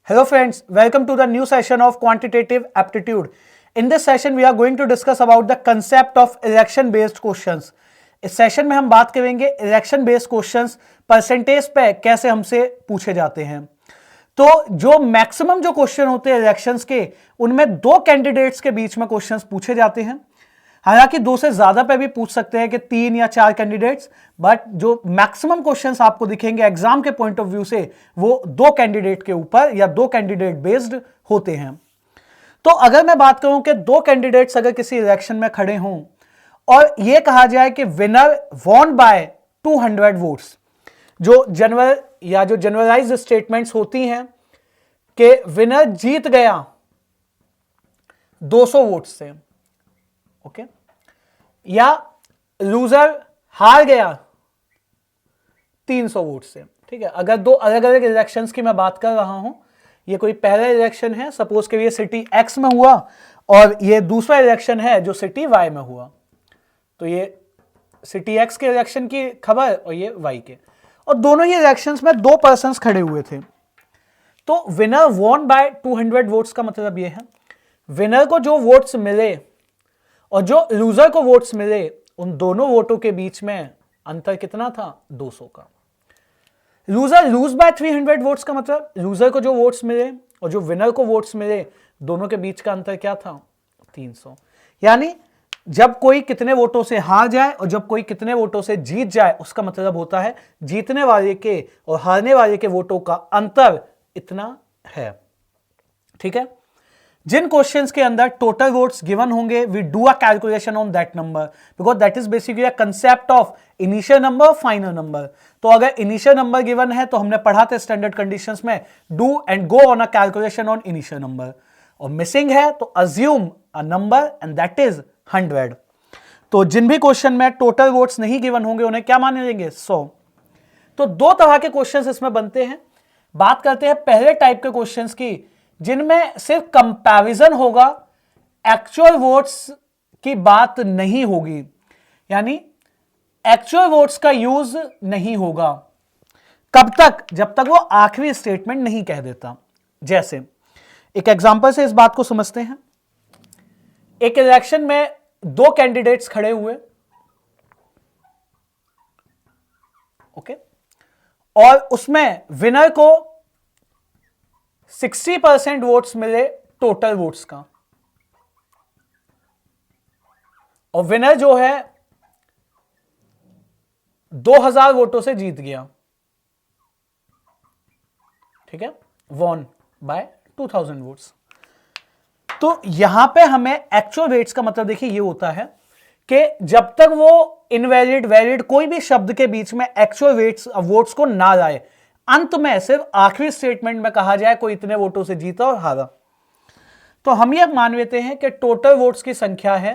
Hello friends, welcome to the new session of quantitative aptitude. In this session we are going to discuss about the concept of election based questions. इस session में हम बात करेंगे election based questions percentage पे कैसे हमसे पूछे जाते हैं। तो जो मैक्सिमम जो क्वेश्चन होते हैं इलेक्शंस के, उनमें दो कैंडिडेट्स के बीच में क्वेश्चंस पूछे जाते हैं। हालांकि दो से ज्यादा पे भी पूछ सकते हैं कि 3 या 4 कैंडिडेट्स, बट जो मैक्सिमम क्वेश्चंस आपको दिखेंगे एग्जाम के पॉइंट ऑफ व्यू से वो दो कैंडिडेट के ऊपर या दो कैंडिडेट बेस्ड होते हैं। तो अगर मैं बात करूं कि दो कैंडिडेट्स अगर किसी इलेक्शन में खड़े हों और यह कहा जाए कि विनर वॉन बाय 200 वोट्स, जो जनरल या जो जनरलाइज्ड स्टेटमेंट्स होती हैं कि विनर जीत गया 200 वोट्स से, ओके, या लूजर हार गया 300 वोट से। ठीक है, अगर दो अलग अलग इलेक्शंस की मैं बात कर रहा हूं, ये कोई पहला इलेक्शन है, सपोज के ये सिटी एक्स में हुआ और ये दूसरा इलेक्शन है जो सिटी वाई में हुआ, तो ये सिटी एक्स के इलेक्शन की खबर और ये वाई के, और दोनों ही इलेक्शंस में दो पर्सन्स खड़े हुए थे। तो विनर वॉन बाय 200 वोट्स का मतलब ये है विनर को जो वोट्स मिले और जो लूजर को वोट्स मिले, उन दोनों वोटों के बीच में अंतर कितना था? 200 का। लूजर लूज बाय 300 वोट्स का मतलब लूजर को जो वोट्स मिले और जो विनर को वोट्स मिले, दोनों के बीच का अंतर क्या था? 300। यानी जब कोई कितने वोटों से हार जाए और जब कोई कितने वोटों से जीत जाए, उसका मतलब होता है जीतने वाले के और हारने वाले के वोटों का अंतर इतना है। ठीक है, जिन क्वेश्चंस के अंदर टोटल वोट्स गिवन होंगे, we do a calculation on that number, because that is basically a concept of initial number, final number. तो अगर इनिशियल नंबर गिवन है तो हमने पढ़ा था स्टैंडर्ड कंडीशंस में, do and go on a calculation on initial number, और missing है तो assume a number and that is 100। तो जिन भी क्वेश्चन में टोटल वोट्स नहीं गिवन होंगे उन्हें क्या मान लेंगे? 100। तो दो तरह के क्वेश्चंस इसमें बनते हैं। बात करते हैं पहले टाइप के क्वेश्चंस की, जिनमें सिर्फ कंपैरिजन होगा, एक्चुअल वोट्स की बात नहीं होगी, यानी एक्चुअल वोट्स का यूज नहीं होगा। कब तक? जब तक वो आखिरी स्टेटमेंट नहीं कह देता। जैसे एक एग्जांपल से इस बात को समझते हैं। एक इलेक्शन में दो कैंडिडेट्स खड़े हुए, ओके, और उसमें विनर को 60% वोट्स मिले टोटल वोट्स का, और विनर जो है 2000 वोटों से जीत गया। ठीक है, वॉन बाय 2000 वोट्स। तो यहां पे हमें एक्चुअल वेट्स का मतलब देखिए ये होता है कि जब तक वो इनवैलिड वैलिड कोई भी शब्द के बीच में एक्चुअल वेट्स वोट्स को ना लाए, अंत में सिर्फ आखिरी स्टेटमेंट में कहा जाए कोई इतने वोटों से जीता और हारा, तो हम ये मान लेते हैं कि टोटल वोट्स की संख्या है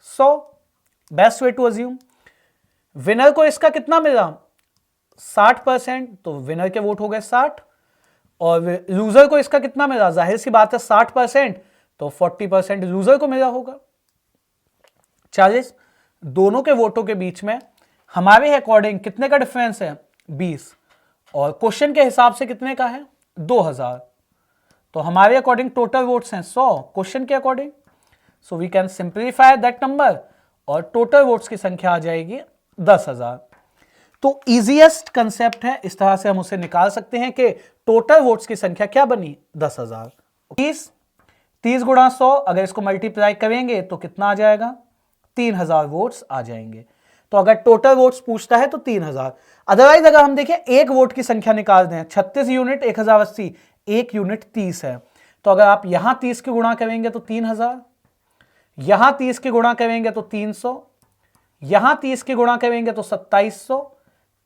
100। Best way to assume. Winner को इसका कितना मिला? 60%, तो विनर के वोट हो गए 60, और लूजर को इसका कितना मिला? जाहिर सी बात है 60%, तो 40% लूजर को मिला होगा। 40। दोनों के वोटों के बीच में हमारे अकॉर्डिंग कितने का डिफरेंस है? 20, और क्वेश्चन के हिसाब से कितने का है? 2000। तो हमारे अकॉर्डिंग टोटल वोट्स हैं 100 क्वेश्चन के according, so we can simplify that number और टोटल वोट्स की संख्या आ जाएगी 10,000। तो इजीएस्ट कंसेप्ट है, इस तरह से हम उसे निकाल सकते हैं कि टोटल वोट्स की संख्या क्या बनी? 10,000। 30 गुणा 100, अगर इसको मल्टीप्लाई करेंगे तो कितना आ जाएगा? 3000 वोट्स आ जाएंगे। तो अगर टोटल वोट्स पूछता है तो 3000। अदरवाइज अगर हम देखें एक वोट की संख्या निकाल दें, 36 यूनिट 1080, एक यूनिट 30 है, तो अगर आप यहां 30 की गुणा करेंगे तो 3000, यहां 30 की गुणा करेंगे तो 300, यहां 30 की गुणा करेंगे तो 2700,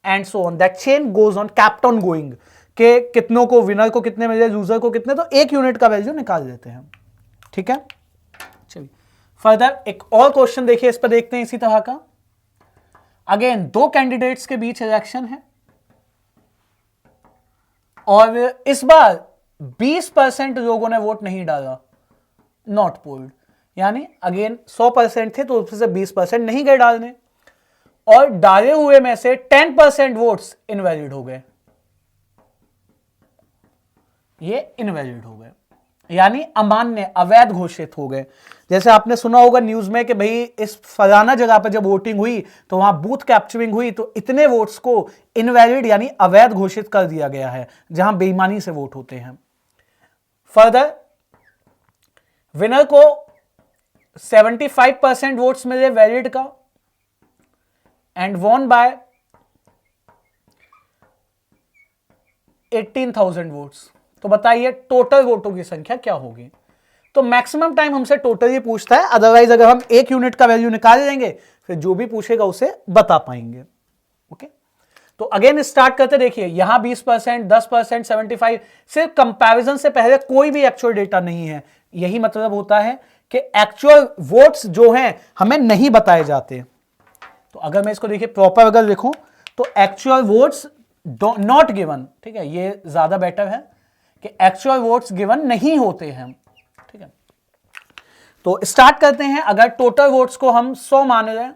and so on, that chain goes on, kept on going, के कितनों को, विनर को कितने मिले, लूजर को कितने, तो एक यूनिट का वैल्यू निकाल देते हैं। ठीक है, चलिए फर्दर एक और क्वेश्चन देखिए, इस पर देखते हैं इसी तरह का। अगेन दो कैंडिडेट्स के बीच इलेक्शन है और इस बार 20% लोगों ने वोट नहीं डाला, नॉट पोल्ड, यानी अगेन 100% थे तो उसमें से 20% नहीं गए डालने, और डाले हुए में से 10% वोट्स इनवैलिड हो गए। ये इनवैलिड हो गए, यानी अमान्य, अवैध घोषित हो गए। जैसे आपने सुना होगा न्यूज में कि भाई इस फलाना जगह पर जब वोटिंग हुई तो वहां बूथ कैप्चरिंग हुई तो इतने वोट्स को इनवैलिड यानी अवैध घोषित कर दिया गया है, जहां बेईमानी से वोट होते हैं। फर्दर विनर को 75% वोट्स मिले वैलिड का एंड वॉन बाय 18,000 वोट्स। तो बताइए टोटल वोटों की संख्या क्या होगी। तो मैक्सिमम टाइम हमसे टोटल ही पूछता है, अदरवाइज अगर हम एक यूनिट का वैल्यू निकाल लेंगे फिर जो भी पूछेगा उसे बता पाएंगे। ओके, तो अगेन स्टार्ट करते, देखिए यहां 20%, 10%, 75, सिर्फ कंपैरिजन से पहले कोई भी एक्चुअल डेटा नहीं है। यही मतलब होता है कि एक्चुअल वोट्स जो हैं हमें नहीं बताए जाते। तो अगर मैं इसको देखिए प्रॉपर अगर लिखूं तो एक्चुअल वोट्स नॉट गिवन, ठीक है, ये ज्यादा बेटर है कि एक्चुअल वोट्स गिवन नहीं होते हैं। ठीक है, तो स्टार्ट करते हैं। अगर टोटल वोट्स को हम 100 मान लें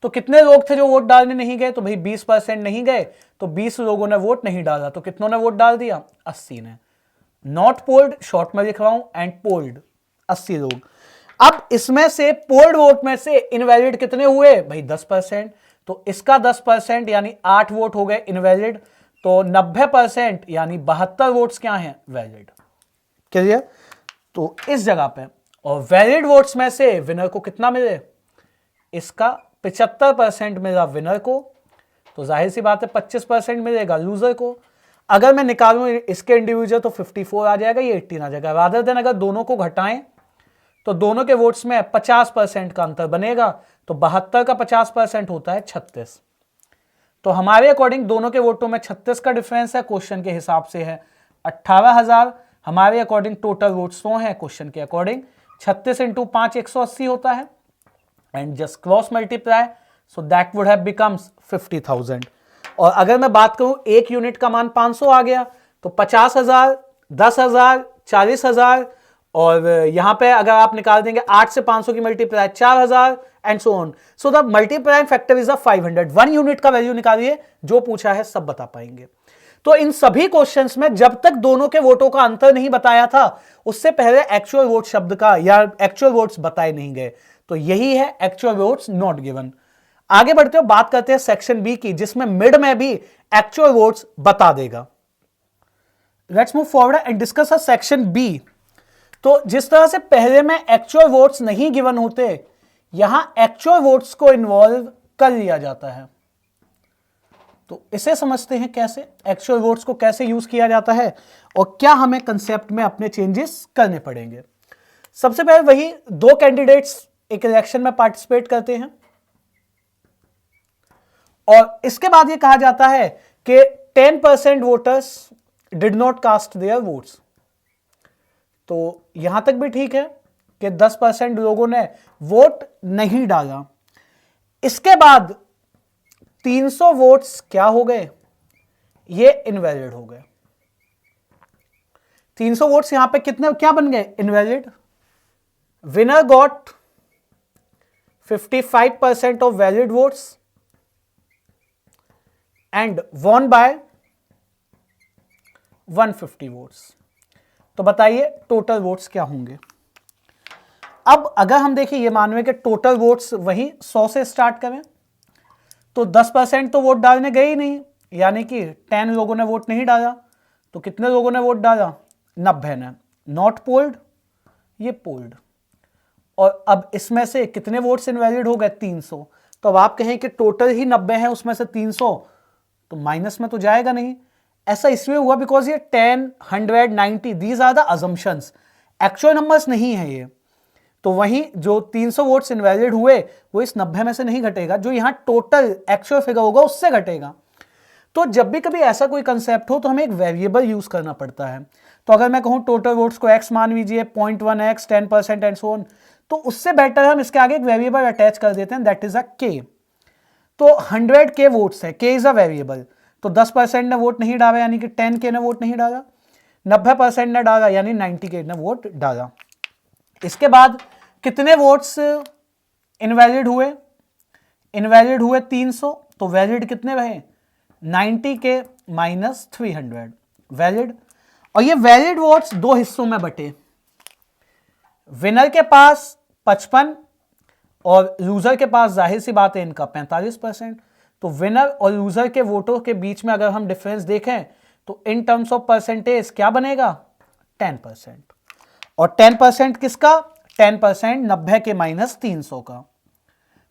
तो कितने लोग थे जो वोट डालने नहीं गए, तो भाई 20% नहीं गए, तो 20 लोगों ने वोट नहीं डाला, तो कितनों ने वोट डाल दिया, 80 ने। नॉट पोल्ड शॉर्ट में लिख रहा हूं, एंड पोल्ड 80 लोग। अब इसमें से पोल्ड वोट में से इनवैलिड कितने हुए भाई 10%, तो इसका 10% यानी 8 वोट हो गए इनवैलिड, तो 90% यानी 72 वोट्स क्या हैं वैलिड। क्लियर। तो इस जगह पे और वैलिड वोट्स में से विनर को कितना मिले, इसका 75% मिला विनर को, तो जाहिर सी बात है 25% मिलेगा लूजर को। अगर मैं निकालूं इसके इंडिविजुअल तो 54 आ जाएगा, ये 18 आ जाएगा। रादर देन अगर दोनों को घटाएं तो दोनों के वोट्स में 50% का अंतर बनेगा, तो 72 का 50% होता है 36। तो हमारे अकॉर्डिंग दोनों के वोटों में 36 का डिफरेंस है, क्वेश्चन के हिसाब से है 18,000। हमारे अकॉर्डिंग टोटल वोट्स 100 है, क्वेश्चन के अकॉर्डिंग 36 इंटू 5 180 होता है, and just cross multiply, so that would have becomes 50,000। और अगर मैं बात करूं एक यूनिट का मान 500 आ गया, तो 50,000, 10,000, 40,000, और यहां पे अगर आप निकाल देंगे 8 से 500 की multiply 4,000 and so on. So the multiplying factor is 500। 1 unit का वैल्यू निकालिए, जो पूछा है सब बता पाएंगे। तो इन सभी क्वेश्चंस में जब तक दोनों के वोटों का अंतर नहीं बताया था, उससे पहले एक्चुअल वोट शब्द का या एक्चुअल वोट्स बताए नहीं गए। तो यही है एक्चुअल वोट्स नॉट गिवन। आगे बढ़ते हो, बात करते हैं सेक्शन बी की, जिसमें मिड में भी एक्चुअल वोट्स बता देगा। Let's move forward and discuss section B. तो जिस तरह से पहले में एक्चुअल वोट्स नहीं गिवन होते, यहां एक्चुअल वोट्स को इन्वॉल्व कर लिया जाता है। तो इसे समझते हैं कैसे, एक्चुअल वोट्स को कैसे यूज किया जाता है और क्या हमें कंसेप्ट में अपने चेंजेस करने पड़ेंगे। सबसे पहले वही 2 कैंडिडेट्स एक इलेक्शन में पार्टिसिपेट करते हैं, और इसके बाद ये कहा जाता है कि 10% voters did not cast their votes. तो यहां तक भी ठीक है कि 10% लोगों ने वोट नहीं डाला। इसके बाद 300 वोट्स क्या हो गए, ये इनवैलिड हो गए। 300 वोट्स यहां पे कितने क्या बन गए, invalid. Winner got 55% of valid votes and won bye 150 votes. तो बताइए टोटल वोट्स क्या होंगे। अब अगर हम देखिए ये मानवे कि टोटल वोट्स वही 100 से स्टार्ट करें, तो 10% तो वोट डालने गए ही नहीं, यानी कि 10 लोगों ने वोट नहीं डाला। तो कितने लोगों ने वोट डाला, 90 ने। नॉट पोल्ड, ये पोल्ड। और अब इसमें से कितने वोट्स इनवैलिड हो गए, 300। तो अब आप कहें कि टोटल ही 90 है, उसमें से 300, तो माइनस में तो जाएगा नहीं। ऐसा इसलिए हुआ बिकॉज ये 10, 100, 90 these are the assumptions, actual numbers नहीं है ये। तो वहीं जो 300 वोट्स इनवैलिड हुए वो इस 90 में से नहीं घटेगा, जो यहां टोटल एक्चुअल फिगर होगा उससे घटेगा। तो जब भी कभी ऐसा कोई कंसेप्ट हो तो हमें एक वेरिएबल यूज करना पड़ता है। तो अगर मैं कहूं टोटल वोट्स को x मान लीजिए, 0.1x, 10% एंड सो ऑन, तो उससे बेटर हम इसके आगे एक वेरिएबल अटैच कर देते हैं, दैट इज अ k। तो 100k वोट्स है, k इज अ वेरिएबल। तो 10% ने वोट नहीं डाला यानी कि 10k ने वोट नहीं डाला, 90% ने डाला यानी 90k ने वोट डाला। इसके बाद कितने वोट्स इनवैलिड हुए, इनवैलिड हुए 300, तो वैलिड कितने रहे, 90k माइनस 300 वैलिड। और ये वैलिड वोट्स दो हिस्सों में बटे, विनर के पास 55 और लूजर के पास जाहिर सी बात है इनका 45%। तो विनर और लूजर के वोटों के बीच में अगर हम डिफरेंस देखें तो इन टर्म्स ऑफ परसेंटेज क्या बनेगा 10%। और 10% किसका 10% 90 के माइनस 300 का।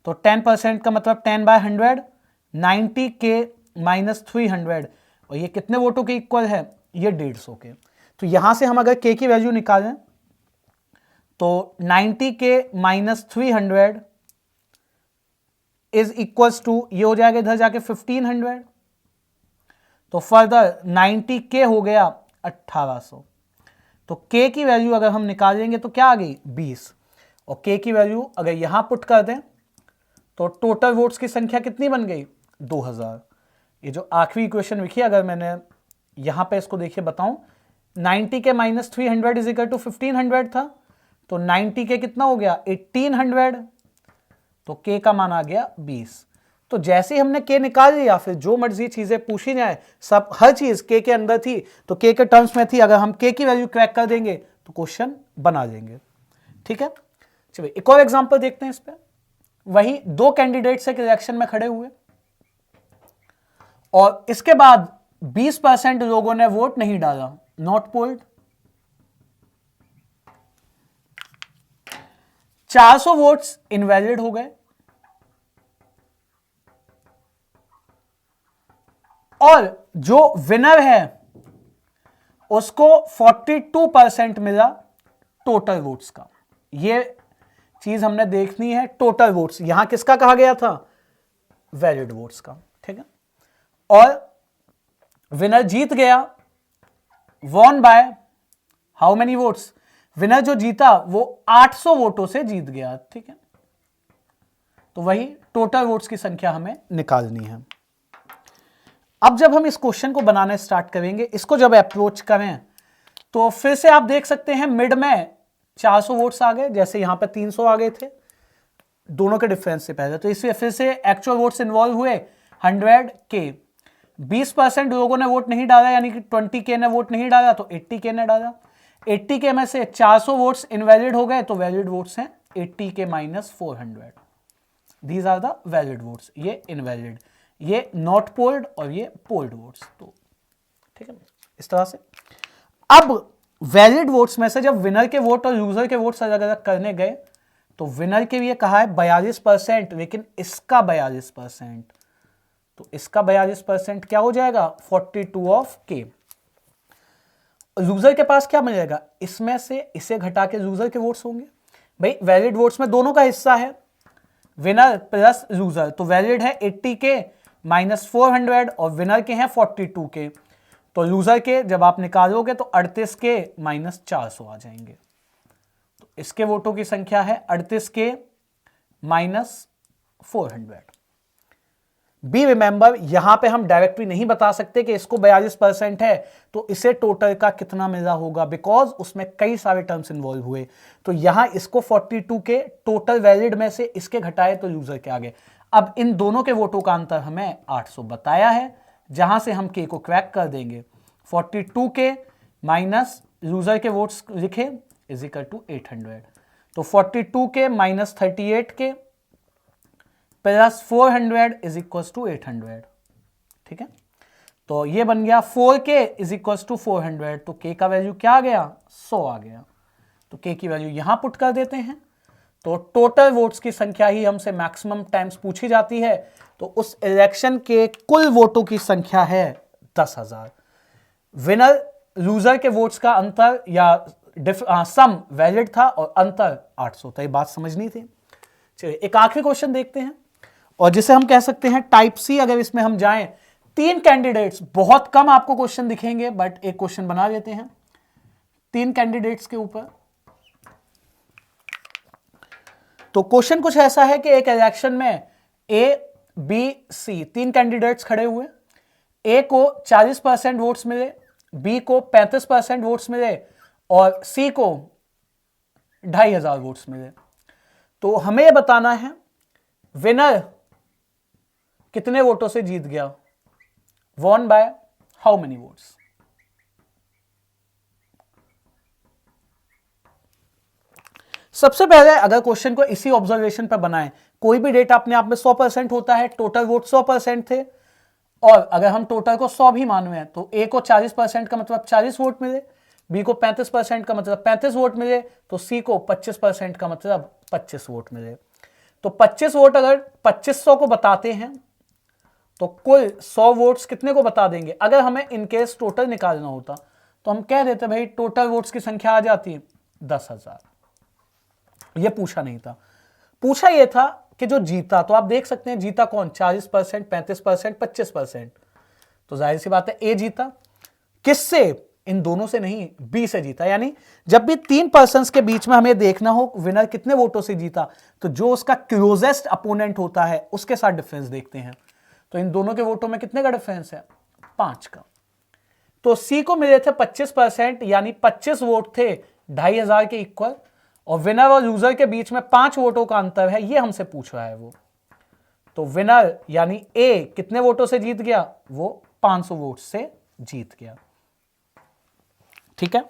तो 10% का मतलब 10/100 90 के माइनस 300 और ये कितने वोटों के इक्वल है ये 150 के। तो यहां से हम अगर के की वैल्यू निकालें तो 90 के माइनस 300 इज इक्वल्स टू ये हो जाएगा इधर जाके 1500। तो फर्दर 90 के हो गया 1800। तो के की वैल्यू अगर हम निकालेंगे तो क्या आ गई 20 और के की वैल्यू अगर यहां पुट कर दें तो टोटल वोट्स की संख्या कितनी बन गई 2000। ये जो आखिरी इक्वेशन लिखी अगर मैंने यहां पे इसको देखिए बताऊं 90 के माइनस 300 इज इक्वल टू 1500 था तो 90 के कितना हो गया 1800 तो के का मान आ गया 20। तो जैसे ही हमने के निकाल लिया फिर जो मर्जी चीजें पूछी जाए सब हर चीज के अंदर थी तो के टर्म्स में थी, अगर हम के की वैल्यू क्रैक कर देंगे तो क्वेश्चन बना देंगे। ठीक है चलिए एक और एग्जांपल देखते हैं इस पे। वही दो कैंडिडेट्स एक इलेक्शन में खड़े हुए और इसके बाद 20% लोगों ने वोट नहीं डाला नॉट पोल्ड। 400 वोट्स इनवैलिड हो गए और जो विनर है उसको 42% मिला टोटल वोट्स का। ये चीज हमने देखनी है टोटल वोट्स, यहां किसका कहा गया था वैलिड वोट्स का। ठीक है और विनर जीत गया won by how many votes, winner जो जीता वो 800 वोटों से जीत गया। ठीक है तो वही टोटल वोट्स की संख्या हमें निकालनी है। अब जब हम इस क्वेश्चन को बनाने स्टार्ट करेंगे इसको जब अप्रोच करें तो फिर से आप देख सकते हैं मिड में 400 वोट्स आ गए जैसे यहां पे 300 आ गए थे दोनों के डिफरेंस से पहले। तो इसमें फिर से एक्चुअल वोट्स इन्वॉल्व हुए 100 के 20% लोगों ने वोट नहीं डाला यानी कि 20 के ने वोट नहीं डाला तो 80 के ने डाला। 80 के में से 400 वोट्स इनवैलिड हो गए तो वैलिड वोट्स हैं 80 के minus 400। These are the valid votes, ये इनवैलिड, ये नॉट पोल्ड और ये पोल्ड वोट्स। तो ठीक है इस तरह से। अब वैलिड वोट्स में से जब विनर के वोट और यूजर के वोट्स अलग अलग करने गए तो विनर के लिए कहा है 42% लेकिन इसका 42%, तो इसका 42% क्या हो जाएगा 42 ऑफ के। यूजर के पास क्या मिलेगा इसमें से इसे घटा के यूजर के वोट्स होंगे। भाई वैलिड वोट्स में दोनों का हिस्सा है विनर प्लस यूजर, तो वैलिड है 80 के माइनस 400 और विनर के हैं 42 के। तो यूजर के जब आप निकालोगे तो 38 के माइनस 400 आ जाएंगे। तो इसके वोटों की संख्या है 38 के माइनस 400। बी रिमेंबर यहां पे हम डायरेक्टली नहीं बता सकते कि इसको 42% है तो इसे टोटल का कितना मिला होगा बिकॉज उसमें कई सारे टर्म्स इन्वॉल्व हुए। तो यहां इसको 42 के टोटल वैलिड में से इसके घटाए तो यूजर के आगे। अब इन दोनों के वोटों का अंतर हमें 800 बताया है जहां से हम के को क्रैक कर देंगे। 42 के माइनस यूजर के वोट्स लिखे इज इक्वल टू 800। तो 42 के माइनस 38 के प्लस 400 इज इक्वल टू 800। ठीक है तो ये बन गया 4k इज इक्वल टू 400। तो k का वैल्यू क्या आ गया 100 आ गया। तो k की वैल्यू यहां पुट कर देते हैं। तो टोटल वोट्स की संख्या ही हमसे मैक्सिमम टाइम्स पूछी जाती है तो उस इलेक्शन के कुल वोटों की संख्या है 10,000। विनर लूजर के वोट्स का अंतर या सम वैलिड था और अंतर 800 था। ये बात समझनी थी। चलिए एक आखिरी क्वेश्चन देखते हैं और जिसे हम कह सकते हैं टाइप सी। अगर इसमें हम जाएं 3 कैंडिडेट्स, बहुत कम आपको क्वेश्चन दिखेंगे बट एक क्वेश्चन बना देते हैं 3 कैंडिडेट्स के ऊपर। तो क्वेश्चन कुछ ऐसा है कि एक इलेक्शन में ए बी सी 3 कैंडिडेट्स खड़े हुए। ए को 40% वोट्स मिले, बी को 35% वोट्स मिले और सी को 2500 वोट्स मिले। तो हमें यह बताना है विनर कितने वोटों से जीत गया, won by how many votes. सबसे पहले अगर क्वेश्चन को इसी ऑब्जर्वेशन पर बनाएं, कोई भी डेटा अपने आप में 100% होता है, टोटल वोट 100% थे, और अगर हम टोटल को 100 भी मान रहे हैं तो ए को 40% का मतलब 40 वोट मिले, बी को 35% का मतलब 35 वोट मिले, तो सी को 25% का मतलब 25 वोट मिले। तो 25 वोट अगर 2500 को बताते हैं तो कुल 100 वोट्स कितने को बता देंगे। अगर हमें इनकेस टोटल निकालना होता तो हम कह देते भाई टोटल वोट्स की संख्या आ जाती है 10,000। ये पूछा नहीं था, पूछा ये था कि जो जीता, तो आप देख सकते हैं जीता कौन, 40%, 35%, 25%। तो जाहिर सी बात है ए जीता। किससे, इन दोनों से नहीं, बी से जीता। यानी जब भी 3 पर्सन्स के बीच में हमें देखना हो विनर कितने वोटों से जीता, तो जो उसका क्लोजेस्ट अपोनेंट होता है उसके साथ डिफरेंस देखते हैं। तो इन दोनों के वोटों में कितने का डिफरेंस है, 5 का। तो सी को मिले थे 25%, यानी 25 वोट थे 2,500 के इक्वल, और विनर और लूजर के बीच में 5 वोटों का अंतर है, ये हमसे पूछ रहा है वो। तो विनर यानी ए कितने वोटों से जीत गया, वो 500 वोट से जीत गया। ठीक है,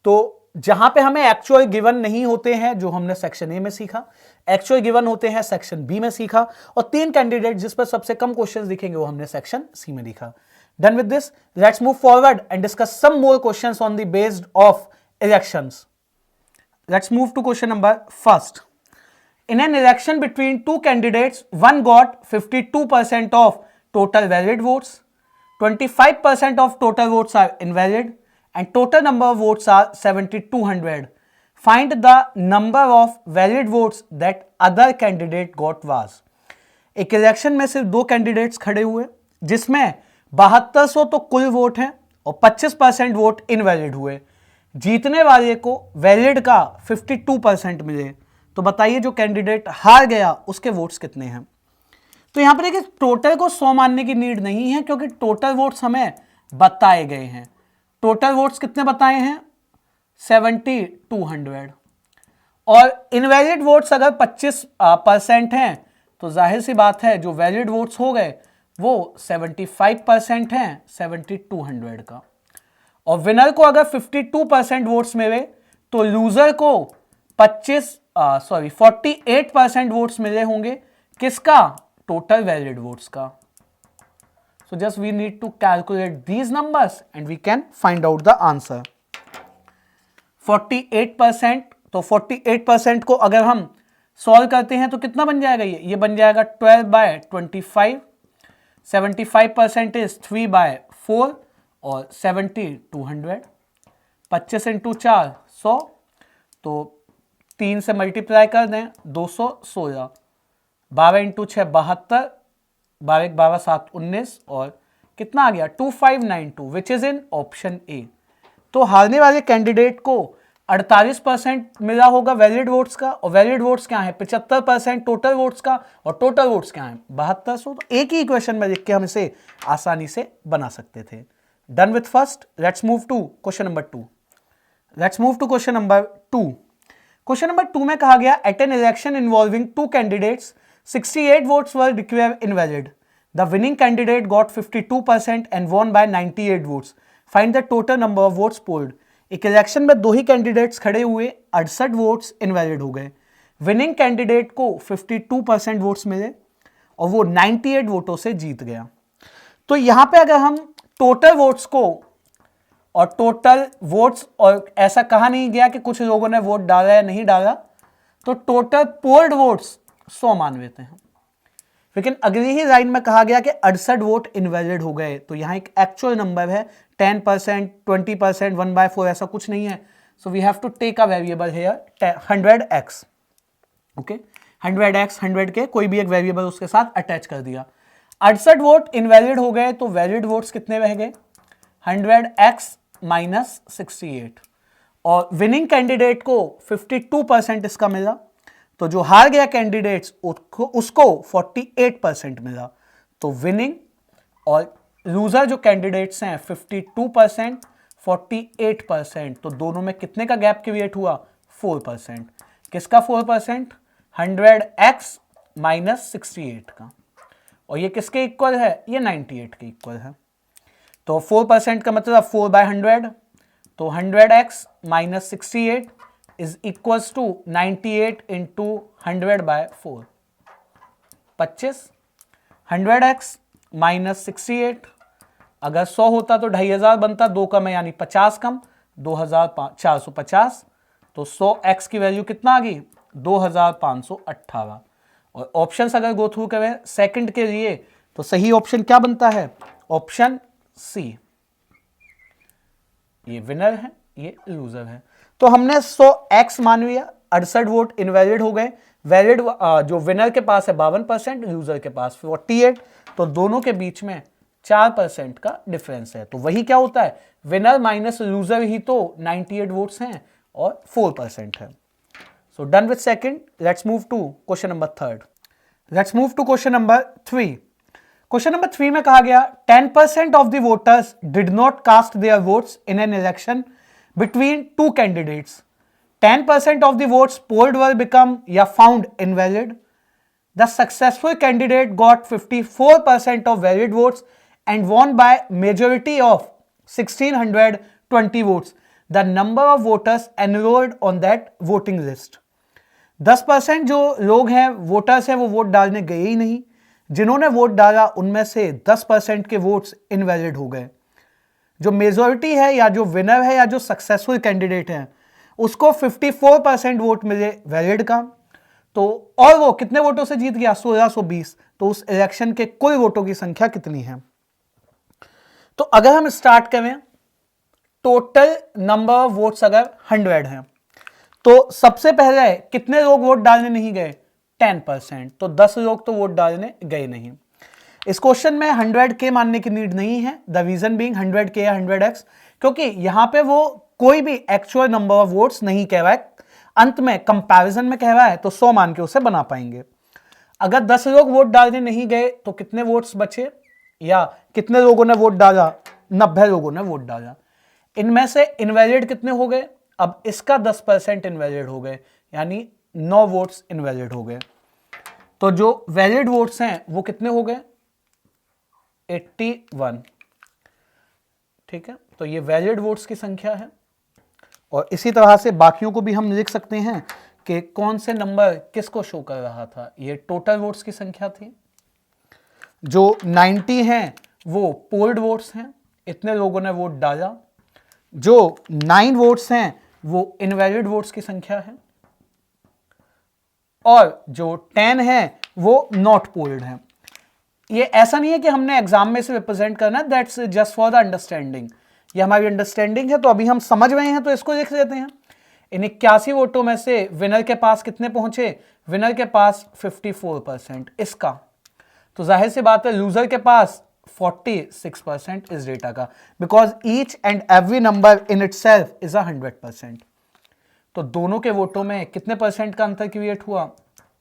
तो जहां पे हमें एक्चुअल गिवन नहीं होते हैं, जो हमने सेक्शन ए में सीखा, एक्चुअल गिवन होते हैं सेक्शन बी में सीखा, और 3 कैंडिडेट जिस पर सबसे कम क्वेश्चंस दिखेंगे वो हमने सेक्शन सी में लिखा। Done with this, let's move forward and discuss some more questions on the based of elections. Let's move to question number first. In an election between two candidates, one got 52% of total valid votes, 25% of total votes are invalid, and total number of votes are 7,200. Find the number of valid votes that other candidate got was. एक election में सिर्फ 2 candidates खड़े हुए जिसमें 7200 तो कुल vote हैं और 25% वोट इनवैलिड हुए। जीतने वाले को वैलिड का 52% मिले। तो बताइए जो कैंडिडेट हार गया उसके वोट्स कितने हैं। तो यहां पर देखिए टोटल को 100 मानने की नीड नहीं है, क्योंकि टोटल वोट्स हमें बताए गए हैं। टोटल वोट्स कितने बताए हैं, 7,200। और इनवैलिड वोट्स अगर 25% हैं तो जाहिर सी बात है जो वैलिड वोट्स हो गए वो 75% हैं 7,200 का। और विनर को अगर 52% वोट्स मिले तो लूजर को 48% वोट्स मिले होंगे। किसका, टोटल वैलिड वोट्स का। So just we need to calculate these numbers and we can find out the answer. 48%, तो 48% को अगर हम सॉल्व करते हैं तो कितना बन जाएगा, ये बन जाएगा 12/25। 75% इज 3/4 और 7,200। 25 इंटू 4 100, तो 3 से मल्टीप्लाई कर दें 216। 12 इंटू 6 72, 12 12 7 19, और कितना आ गया 2592, which is in option A. तो हारने वाले कैंडिडेट को 48% मिला होगा वैलिड वोट्स का, और वैलिड वोट्स क्या है 75% टोटल वोट्स का, और टोटल वोट्स क्या है 7200। तो एक ही इक्वेशन में लिख के हम इसे आसानी से बना सकते थे। Done with first, let's move to question number 2। Let's move to question number 2। Question number 2 में कहा गया at an election involving 2 candidates 68 votes were declared invalid. The winning candidate got 52% and won by 98 votes. Find the total number of votes polled. एक election में 2 ही candidates खड़े हुए, 68 votes invalid हो गए। Winning candidate को 52% वोट्स मिले और वो 98 वोटों से जीत गया। तो यहां पे अगर हम टोटल वोट्स को, और टोटल वोट्स, और ऐसा कहा नहीं गया कि कुछ लोगों ने वोट डाला या नहीं डाला, तो टोटल पोल्ड वोट्स 100 मान लेते हैं। लेकिन अगली ही लाइन में कहा गया कि 68 वोट इनवैलिड हो गए। तो यहां एक एक्चुअल नंबर है, 10%, 20%, 1/4, ऐसा कुछ नहीं है। So we have to take a variable here 100x। Okay, 100x, 100 के कोई भी एक वेरिएबल उसके साथ अटैच कर दिया। 68 वोट इनवैलिड हो गए तो वैलिड वोट्स कितने रह गए, 100x माइनस 68। और विनिंग कैंडिडेट को 52% इसका मिला, तो जो हार गया कैंडिडेट्स उसको 48% मिला। तो विनिंग और लूजर जो कैंडिडेट्स हैं 52%, 48%, तो दोनों में कितने का गैप क्रिएट हुआ, 4%। किसका 4%, 100x माइनस 68 का। और ये किसके इक्वल है, ये 98 के इक्वल है। तो 4% का मतलब 4/100, तो 100x minus 68 is equals to 98 into 100/4, 25, 100x minus 68, अगर 100 होता तो 2500 बनता, 2 कम है यानी 50 कम, 2450, तो 100x की वैल्यू कितना आ गई 2518। और ऑप्शंस अगर गो थ्रू करें सेकंड के लिए तो सही ऑप्शन क्या बनता है, ऑप्शन सी, ये विनर है, ये लूजर है। तो हमने 100x मान लिया, 68 वोट इनवैलिड हो गए, वैलिड जो विनर के पास है 52%, यूजर के पास 48, तो दोनों के बीच में 4% का डिफरेंस है। तो वही क्या होता है, विनर माइनस लूजर ही तो 98 वोट्स हैं और 4% है। So done with second, let's move to question number third. Let's move to question number 3। Question number 3 में कहा गया 10% of the voters did not cast their votes in an election between two candidates, 10% of the votes polled were become या found invalid. The successful candidate got 54% of valid votes and won by majority of 1620 votes. The number of voters enrolled on that voting list. 10% जो लोग हैं voters हैं वो vote डालने गए ही नहीं, जिन्होंने वोट डाला उनमें से 10% के वोट्स इनवैलिड हो गए। जो मेजॉरिटी है या जो विनर है या जो सक्सेसफुल कैंडिडेट है उसको 54% वोट मिले वैलिड का, तो और वो कितने वोटों से जीत गया 1620, तो उस इलेक्शन के कुल वोटों की संख्या कितनी है। तो अगर हम स्टार्ट करें, टोटल नंबर ऑफ वोट्स अगर 100 हैं तो सबसे पहले कितने लोग वोट डालने नहीं गए, 10%, तो 10 लोग तो वोट डालने गए नहीं। इस क्वेश्चन में 100 के मानने की नीड नहीं है, द रीजन बीइंग 100 के या 100x, क्योंकि यहां पे वो कोई भी एक्चुअल नंबर ऑफ वोट्स नहीं कह रहा है, अंत में कंपैरिजन में कह रहा है, तो 100 मान के उसे बना पाएंगे। अगर 10 लोग वोट डालने नहीं गए तो कितने वोट्स बचे, या कितने लोगों ने वोट डाला, 90 लोगों ने वोट डाला। इनमें से इनवैलिड कितने हो गए, अब इसका 10% इनवैलिड हो गए, यानी 9 वोट्स इनवैलिड हो गए। तो जो वैलिड वोट्स हैं वो कितने हो गए, 81। ठीक है, तो ये वैलिड वोट्स की संख्या है। और इसी तरह से बाकियों को भी हम लिख सकते हैं कि कौन से नंबर किसको शो कर रहा था। ये टोटल वोट्स की संख्या थी, जो 90 हैं वो पोल्ड वोट्स हैं, इतने लोगों ने वोट डाला। जो 9 वोट्स हैं वो इनवैलिड वोट्स की संख्या है, और जो 10 है वो नॉट पोल्ड है। ये ऐसा नहीं है कि हमने एग्जाम में से रिप्रेजेंट करना, that's just for the understanding, ये हमारी अंडरस्टैंडिंग है, तो अभी हम समझ रहे हैं तो इसको लिख देते हैं। इन 81 वोटों में से विनर के पास कितने पहुंचे, विनर के पास 54% इसका, तो जाहिर सी बात है लूजर के पास 46% इस डेटा का, because each and every number in itself is 100%। तो दोनों के वोटों में कितने परसेंट का अंतर क्रिएट हुआ,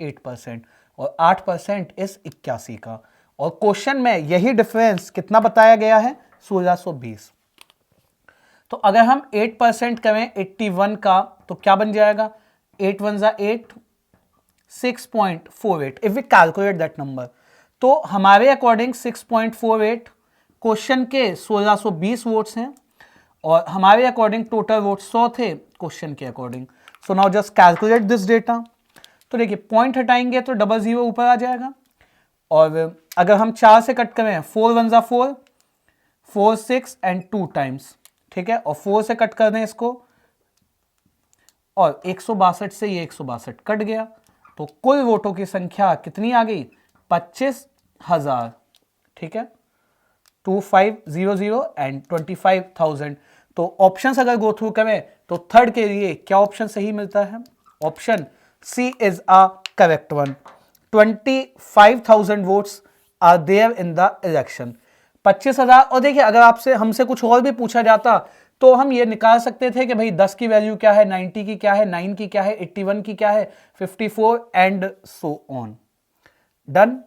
8%, और 8% इस 81 का। और क्वेश्चन में यही डिफरेंस कितना बताया गया है, 1620। तो अगर हम 8% करें 81 का तो क्या बन जाएगा, 8 1 जा 8, 6.48 if we calculate that number. तो हमारे अकॉर्डिंग 6.48 क्वेश्चन के 1620 वोट्स हैं, और हमारे अकॉर्डिंग टोटल वोट 100 थे क्वेश्चन के according. So now just calculate this data. तो देखिए पॉइंट हटाएंगे तो 00 ऊपर आ जाएगा, और अगर हम 4 से कट करें 4 1 जा 4, 4 6 एंड 2 टाइम्स, ठीक है, और 4 से कट कर दें इसको, और 162 से ये 162 कट गया, तो कुल वोटों की संख्या कितनी आ गई, 25,000। ठीक है, 2500 एंड 25,000। तो ऑप्शंस अगर गो थ्रू करें तो थर्ड के लिए क्या ऑप्शन सही मिलता है, option C is a correct one. 25,000 votes are there in the election, 25,000। और देखिए अगर आपसे हमसे कुछ और भी पूछा जाता तो हम ये निकाल सकते थे कि भाई 10 की वैल्यू क्या है, 90 की क्या है, 9 की क्या है, 81 की क्या है, 54 एंड सो ऑन। डन।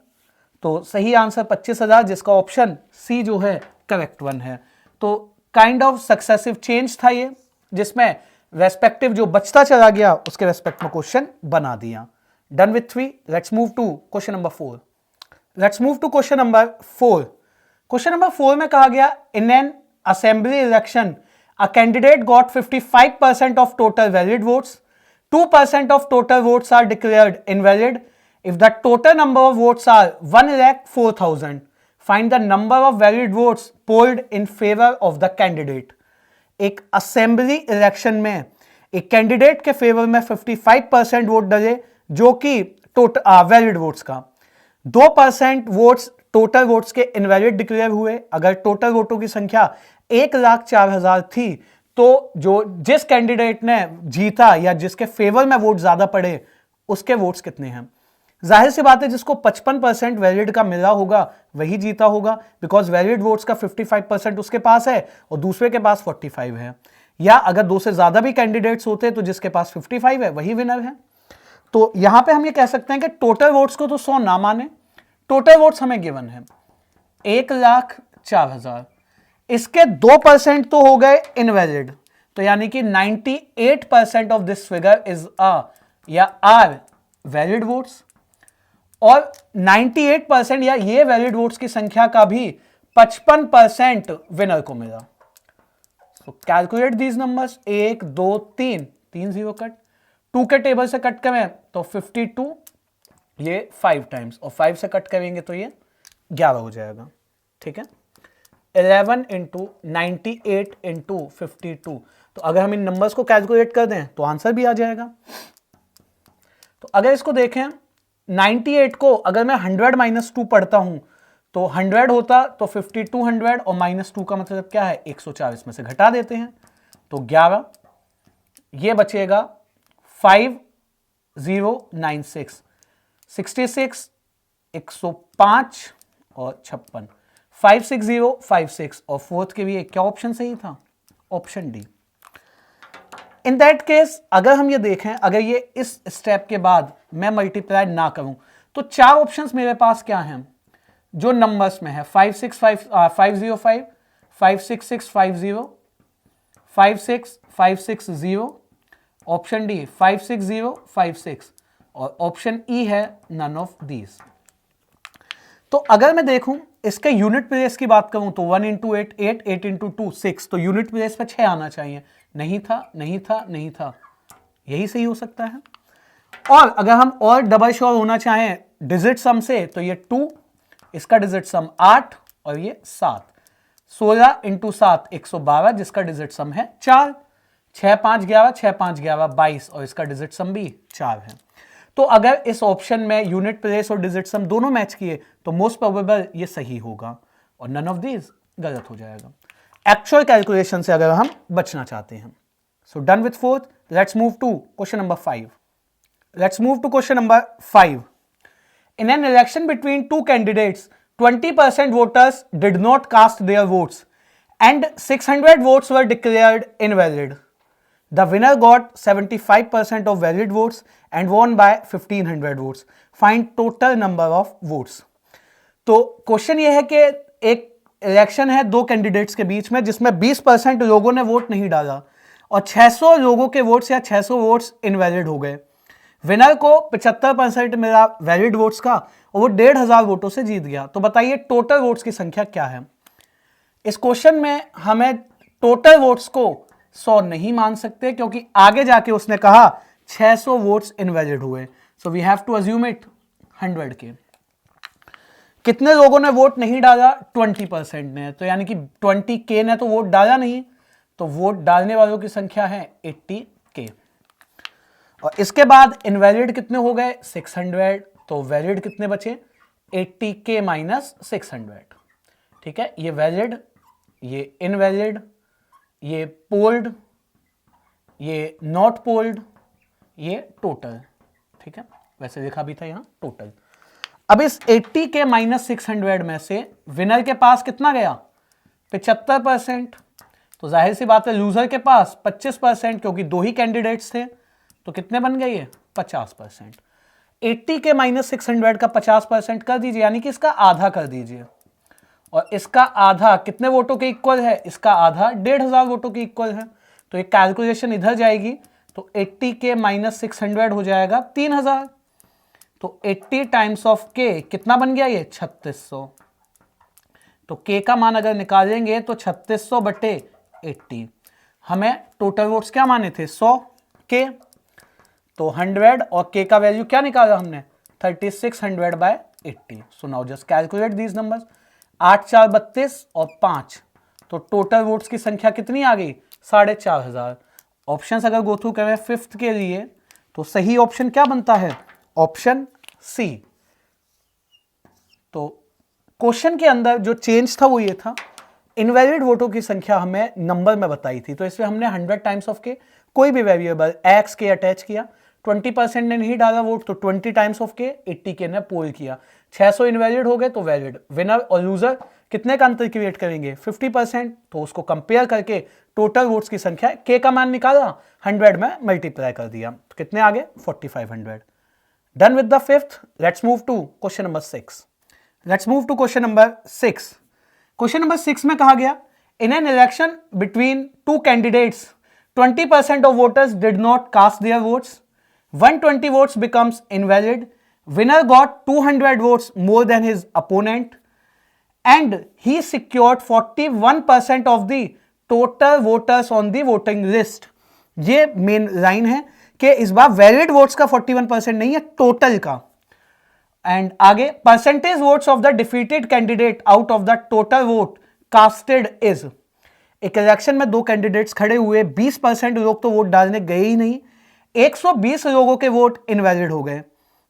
तो सही आंसर 25,000, जिसका ऑप्शन सी जो है करेक्ट वन है। तो काइंड ऑफ सक्सेसिव चेंज था ये, जिसमें रेस्पेक्टिव जो बचता चला गया उसके रेस्पेक्ट में क्वेश्चन बना दिया। Done with 3, let's move to question number 4। Let's move to question number 4। Question number 4 में कहा गया in an assembly election a candidate got 55% of total valid votes 2% of total votes are declared invalid if the total number of votes are 1,04,000. Find the number of valid votes polled in favor of the candidate. एक assembly election में एक candidate के favour में 55% vote डले, जो कि valid votes का 2% votes total votes के इनवैलिड डिक्लेयर हुए। अगर टोटल वोटों की संख्या 1,04,000 थी तो जिस कैंडिडेट ने जीता या जिसके फेवर में वोट ज्यादा पड़े उसके वोट्स कितने हैं। जाहिर सी बात है जिसको 55% वैलिड का मिला होगा वही जीता होगा, बिकॉज वैलिड वोट्स का 55% उसके पास है और दूसरे के पास 45 है। या अगर दो से ज्यादा भी कैंडिडेट्स होते तो जिसके पास 55 है वही विनर है। तो यहां पे हम ये कह सकते हैं कि टोटल वोट्स को तो 100 ना माने, टोटल वोट्स हमें गिवन है 1,04,000, इसके 2% तो हो गए इनवैलिड, तो यानी कि 98% of this figure is are valid votes, और 98% या ये वैलिड वोट्स की संख्या का भी 55% विनर को मिला। सो कैलकुलेट दीज नंबर्स, 1 2 3 3 0 कट, 2 के टेबल से कट करें तो 52, ये 5 टाइम्स, और 5 से कट करेंगे तो ये 11 हो जाएगा। ठीक है, 11 इंटू 98 इंटू 52, तो अगर हम इन नंबर्स को कैलकुलेट कर दें तो आंसर भी आ जाएगा। तो अगर इसको देखें 98 को अगर मैं 100 - 2 पढ़ता हूं तो 100 होता, तो 52 100 और -2 का मतलब क्या है 104, इसमें से घटा देते हैं तो 11, ये बचेगा 5096, 66, 105 और 56, 56056, और फोर्थ के लिए क्या ऑप्शन सही था, option D. In that case अगर हम ये देखें, अगर ये इस स्टेप के बाद मैं मल्टीप्लाई ना करूं तो 4 ऑप्शंस मेरे पास क्या हैं जो नंबर्स में है, 505, 56650, 56560, ऑप्शन डी 56056, और ऑप्शन ई है नन ऑफ दीज। तो अगर मैं देखूं इसके यूनिट प्लेस की बात करूं तो 1 इंटू 8 8, 8 इंटू 2 6, तो यूनिट प्लेस पे 6 आना चाहिए, नहीं था नहीं था नहीं था, यही सही हो सकता है। और अगर हम और डबल श्योर होना चाहें डिजिट सम से तो ये 2, इसका डिजिट सम 8 और ये 7, 16 इंटू 7 112, जिसका डिजिट सम है 4, 6 5 11, 6 5 11 22, और इसका डिजिट सम भी 4 है। तो अगर इस ऑप्शन में यूनिट प्लेस और डिजिट सम दोनों मैच किए तो मोस्ट प्रोबेबल ये सही होगा, और नन ऑफ दीज गलत हो जाएगा। एक्चुअल कैलकुलेशन से अगर हम बचना चाहते हैं। So done with fourth, let's move to question number 5। Let's move to question number 5. In an election between two candidates, 20% voters did not cast their votes and 600 votes were declared invalid. The winner got 75% of valid votes and won by 1500 votes. Find total number of votes. तो question ये है कि एक election है दो candidates के बीच में जिसमें 20% लोगों ने वोट नहीं डाला और 600 लोगों के वोट्स या 600 वोट्स इनवैलिड हो गए। विनर को 75% मिला वैलिड वोट्स का और वो 1500 वोटों से जीत गया। तो बताइए टोटल वोट्स की संख्या क्या है। इस क्वेश्चन में हमें टोटल वोट्स को 100 नहीं मान सकते क्योंकि आगे जाके उसने कहा 600 वोट्स इनवैलिड हुए, so we have to assume it 100 के। कितने लोगों ने वोट नहीं डाला, 20% ने, तो यानी कि 20K ने तो वोट डाला नहीं, तो वोट डालने वालों की संख्या है 80K। और इसके बाद इनवैलिड कितने हो गए, 600, तो वैलिड कितने बचे, 80K माइनस 600। ठीक है, ये वैलिड, ये इनवैलिड, ये पोल्ड, ये नॉट पोल्ड, ये टोटल। ठीक है, वैसे लिखा भी था यहां टोटल। अब इस 80K माइनस 600 में से विनर के पास कितना गया, 75%। तो जाहिर सी बात है लूजर के पास 25%, क्योंकि दो ही कैंडिडेट्स थे, तो कितने बन गए ये 50%। 80K माइनस 600 का 50% कर दीजिए, यानी कि इसका आधा कर दीजिए, और इसका आधा कितने वोटों के इक्वल है, इसका आधा 1500 वोटों के इक्वल है। तो ये कैलकुलेशन इधर जाएगी, तो 80K माइनस 600 हो जाएगा 3000। तो 80 टाइम्स ऑफ K कितना बन गया ये 3600। तो K का मान अगर निकालेंगे तो 3600 बटे 80। हमें टोटल वोट्स क्या माने थे 100K, तो 100 और k का वैल्यू क्या निकाला हमने 3600/80। So now just calculate these numbers, 8 4 32 और 5, तो टोटल वोट्स की संख्या कितनी आ गई 4500। ऑप्शंस अगर गो थ्रू करें फिफ्थ के लिए तो सही ऑप्शन क्या बनता है ऑप्शन सी। तो क्वेश्चन के अंदर जो चेंज था वो ये था, इनवैलिड वोटों की संख्या हमें नंबर में बताई थी, तो इसमें हमने 100 टाइम्स ऑफ के कोई भी वेरिएबल एक्स के अटैच किया। 20% ने नहीं डाला वोट तो 20 टाइम्स ऑफ के 80 के ने पोल किया। 600 इनवैलिड हो गए तो वैलिड। विनर और लूजर कितने का अंतर क्रिएट करेंगे 50%, तो उसको कंपेयर करके टोटल वोट्स की संख्या के का मान निकाला, 100 में मल्टीप्लाई कर दिया, तो कितने आ गए 4500। Done with the fifth, let's move to question number 6। Let's move to question number 6। Question number 6 में कहा गया in an election between two candidates 20% of voters did not cast their votes. 120 votes becomes invalid. Winner got 200 votes more than his opponent and he secured 41% of the total voters on the voting list. ये main line है कि इस बार valid votes का 41% नहीं है, total का। And आगे percentage votes of the defeated candidate out of the total vote casted is. एक इलेक्शन में दो कैंडिडेट्स खड़े हुए, 20% लोग तो वोट डालने गए ही नहीं, 120 लोगों के वोट इनवैलिड हो गए।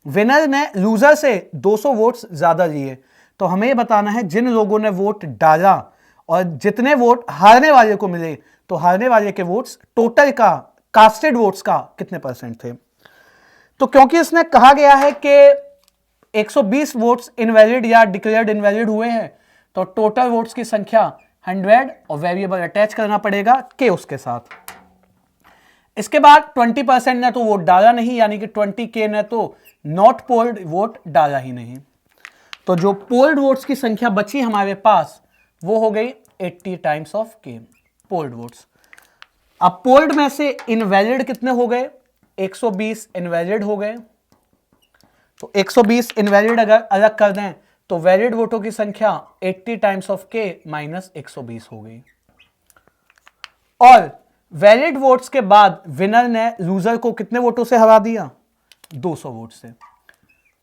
विनर ने लूजर से 200 वोट्स ज्यादा लिए, तो हमें ये बताना है जिन लोगों ने वोट डाला और जितने वोट हारने वाले को मिले, तो हारने वाले के वोट्स टोटल का कास्टेड वोट्स का कितने परसेंट थे। तो क्योंकि इसने कहा गया है कि 120 वोट्स इनवैलिड या डिक्लेयर्ड इनवैलिड हुए हैं, तो टोटल वोट्स की संख्या 100 और वेरिएबल अटैच करना पड़ेगा के उसके साथ। इसके बाद 20% ने तो वोट डाला नहीं, यानी कि 20K ने तो नॉट पोल्ड वोट डाला ही नहीं। तो जो पोल्ड वोट्स की संख्या बची हमारे पास वो हो गई 80 टाइम्स ऑफ के पोल्ड वोट्स। अब पोल्ड में से इनवैलिड कितने हो गए 120 इनवैलिड हो गए, तो 120 इनवैलिड अगर अलग कर दें तो वैलिड वोटों की संख्या 80 टाइम्स ऑफ के माइनस 120 हो गई। और वैलिड वोट्स के बाद विनर ने लूजर को कितने वोटों से हरा दिया 200 वोट से,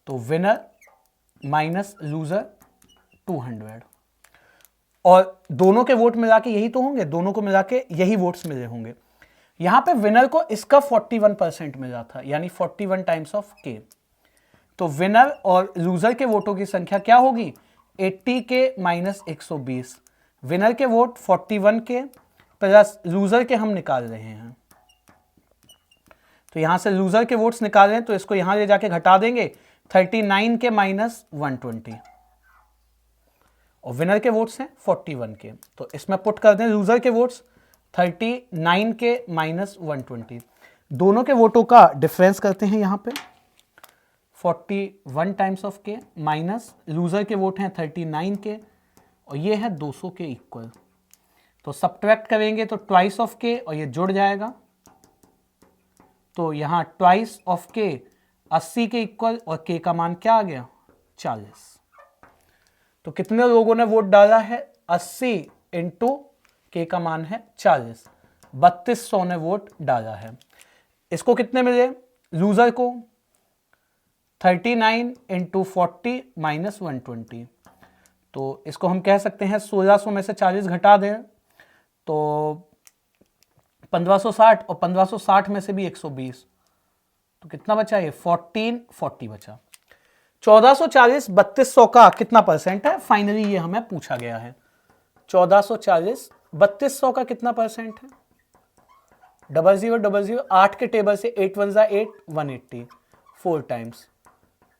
तो विनर माइनस लूजर 200। और दोनों के वोट मिला के यही तो होंगे, दोनों को मिला के यही वोट्स मिले होंगे। यहां पे विनर को इसका 41% मिला था, यानी 41 टाइम्स ऑफ के। तो विनर और लूजर के वोटों की संख्या क्या होगी 80 के माइनस 120। विनर के वोट 41 के प्लस लूजर के हम निकाल रहे हैं, तो यहां से लूजर के वोट्स निकाल रहे हैं, तो इसको यहां ले जाके घटा देंगे 39 के माइनस 120 और विनर के वोट्स हैं 41 के, तो इसमें पुट कर दें लूजर के वोट्स 39 के माइनस 120। दोनों के वोटों का डिफरेंस करते हैं यहां पे 41 टाइम्स ऑफ के माइनस लूजर के वोट हैं 39 के और ये है 200 के इक्वल, तो सब्ट्रैक्ट करेंगे तो ट्वाइस ऑफ के और ये जुड़ जाएगा, तो यहां ट्वाइस ऑफ के 80 के इक्वल और के का मान क्या आ गया 40। तो कितने लोगों ने वोट डाला है 80 इंटू के का मान है 40, 3200 ने वोट डाला है। इसको कितने मिले लूजर को 39 इंटू 40 माइनस 120, तो इसको हम कह सकते हैं 1600 में से 40 घटा दें तो 1560 और 1560 में से भी 120, तो कितना बचा ये 1440 बचा। 1440 3200 का कितना परसेंट है, फाइनली ये हमें पूछा गया है। 1440 3200 का कितना परसेंट है 0000 8 के टेबल से 8 1 8 180 4 टाइम्स,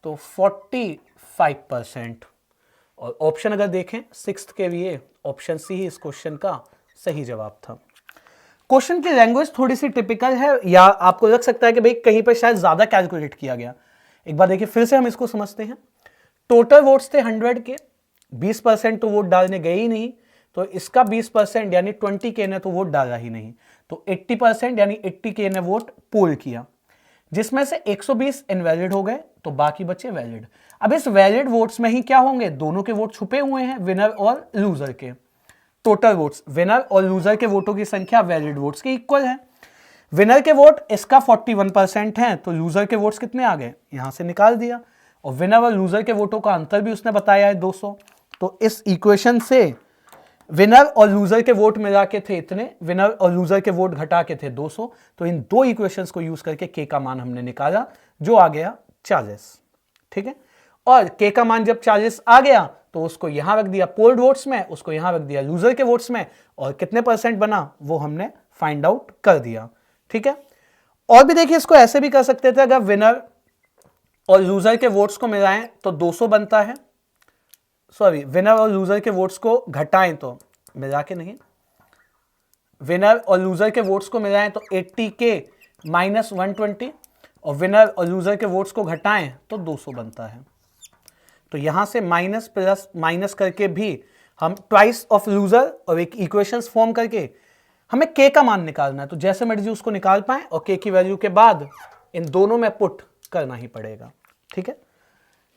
तो 45%। और ऑप्शन अगर देखें 6th के लिए ऑप्शन सी ही इस क्वेश्चन का सही जवाब था। क्वेश्चन की लैंग्वेज थोड़ी सी टिपिकल है, या आपको लग सकता है कि भाई कहीं पर शायद ज्यादा कैलकुलेट किया गया। एक बार देखिए फिर से हम इसको समझते हैं। टोटल वोट्स थे 100 के, 20% तो वोट डालने गए ही नहीं, तो इसका 20% यानी 20K ने तो वोट डाला ही नहीं, तो 80% यानी 80K ने वोट पोल किया, जिसमें से 120 इनवैलिड हो गए, तो बाकी बचे वैलिड। अब इस वैलिड वोट्स में ही क्या होंगे, दोनों के वोट छुपे हुए हैं, विनर और लूजर के। टोटल वोट्स विनर और लूजर के वोटों की संख्या वैलिड वोट्स के इक्वल है। विनर के वोट इसका 41% है, तो लूजर के वोट्स कितने आ गए, यहां से निकाल दिया। और विनर और लूजर के वोटों का अंतर भी उसने बताया है 200। तो इस इक्वेशन से विनर और लूजर के वोट मिला के थे इतने, विनर और लूजर के वोट घटा के थे 200। तो इन दो इक्वेशंस को यूज करके के का मान हमने निकाला, जो आ गया 40। ठीक है, और के का मान जब 40 आ गया तो उसको यहां रख दिया पोल्ड वोट्स में, उसको यहां रख दिया लूजर के वोट्स में, और कितने परसेंट बना वो हमने फाइंड आउट कर दिया। ठीक है, और भी देखिए इसको ऐसे भी कर सकते थे, अगर विनर और लूजर के वोट्स को मिलाएं तो 200 बनता है, सॉरी विनर और लूजर के वोट्स को घटाएं तो मिला के नहीं, विनर और लूजर के वोट्स को मिलाएं तो 80 के माइनस 120, और विनर और लूजर के वोट्स को घटाएं तो 200 बनता है। तो यहां से माइनस प्लस माइनस करके भी हम ट्वाइस ऑफ लूजर और एक इक्वेशंस फॉर्म करके हमें के का मान निकालना है, तो जैसे मर्जी उसको निकाल पाए, और के की वैल्यू के बाद इन दोनों में पुट करना ही पड़ेगा। ठीक है,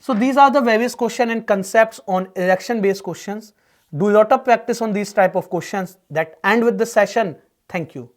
so these are the various question and concepts on election based questions. Do a lot of practice on these type of questions that end with the session. Thank you.